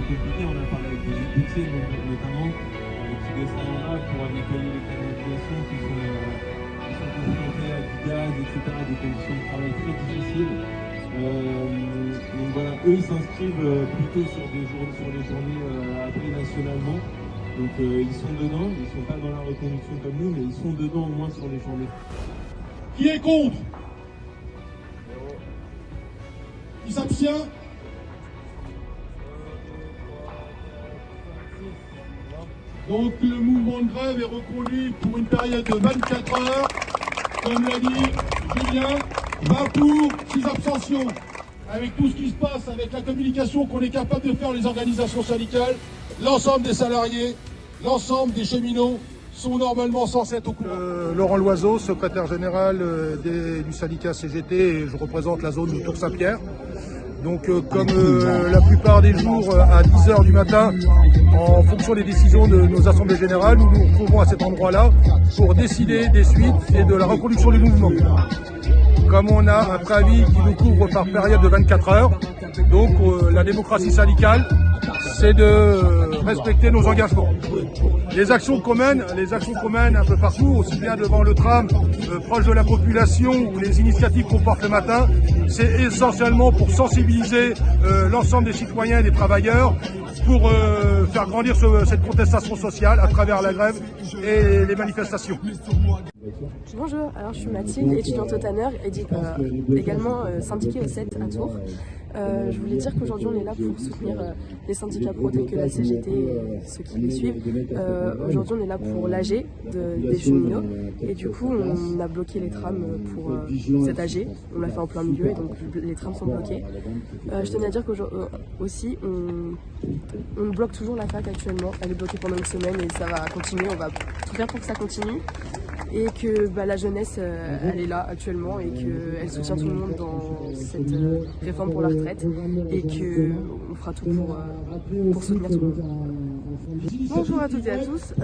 compliqué. On a parlé avec des écoutiers notamment qui descendent là pour nettoyer les canalisations qui sont confrontés à du gaz, etc., des conditions de travail très difficiles. Donc voilà, eux ils s'inscrivent plutôt sur les journées appelées nationalement. Donc ils sont dedans, ils ne sont pas dans la reconduction comme nous, mais ils sont dedans au moins sur les journées. Qui est contre? Qui s'abstient? Donc le mouvement de grève est reconduit pour une période de 24 heures. Comme l'a dit Julien, 20 pour, 6 abstentions. Avec tout ce qui se passe, avec la communication qu'on est capable de faire les organisations syndicales, l'ensemble des salariés, l'ensemble des cheminots sont normalement censés être au courant. Laurent Loiseau, secrétaire général du syndicat CGT, et je représente la zone de Tour-Saint-Pierre. Donc comme la plupart des jours à 10h du matin, en fonction des décisions de nos assemblées générales, nous nous retrouvons à cet endroit-là pour décider des suites et de la reconduction du mouvement. Comme on a un préavis qui nous couvre par période de 24 heures, donc la démocratie syndicale, c'est de respecter nos engagements. Les actions qu'on mène un peu partout, aussi bien devant le tram, proche de la population, ou les initiatives qu'on porte le matin, c'est essentiellement pour sensibiliser l'ensemble des citoyens et des travailleurs, pour faire grandir cette contestation sociale à travers la grève et les manifestations. Bonjour, alors je suis Mathilde, étudiante au Tanner et également syndiquée au 7 à Tours. Je voulais dire qu'aujourd'hui on est là pour soutenir les syndicats pro tels que la CGT et ceux qui les suivent. Aujourd'hui on est là pour l'AG des cheminots et du coup on a bloqué les trams pour cette AG. On l'a fait en plein milieu et donc les trams sont bloqués. Je tenais à dire qu'aussi on bloque toujours la fac actuellement. Elle est bloquée pendant une semaine et ça va continuer. On va tout faire pour que ça continue. Et que la jeunesse, elle est là actuellement et qu'elle soutient tout le monde dans cette réforme pour la retraite et qu'on fera tout pour soutenir tout le monde. Bonjour à toutes et à tous,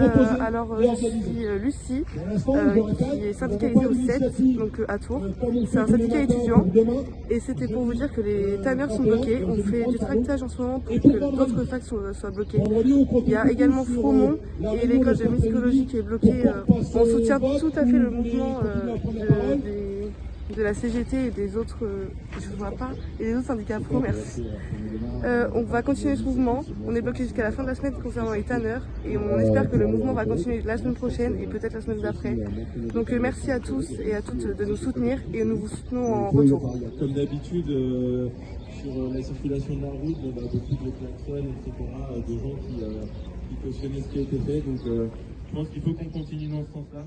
alors je suis Lucie qui est syndicalisée au 7, donc à Tours. C'est un syndicat étudiant et c'était pour vous dire que les tanneurs sont bloqués. On fait du tractage en ce moment pour que d'autres facs soient bloqués. Il y a également Fromont et l'école de musicologie qui est bloquée. On soutient tout à fait le mouvement de la CGT et des autres, et des autres syndicats pro, merci. On va continuer ce mouvement, on est bloqué jusqu'à la fin de la semaine concernant les tanneurs et on espère que le mouvement va continuer la semaine prochaine et peut-être la semaine d'après. Donc merci à tous et à toutes de nous soutenir et nous vous soutenons en retour. Comme d'habitude, sur la circulation de la route, beaucoup de klaxons, etc., des gens qui cautionnaient ce qui a été fait, donc je pense qu'il faut qu'on continue dans ce sens-là.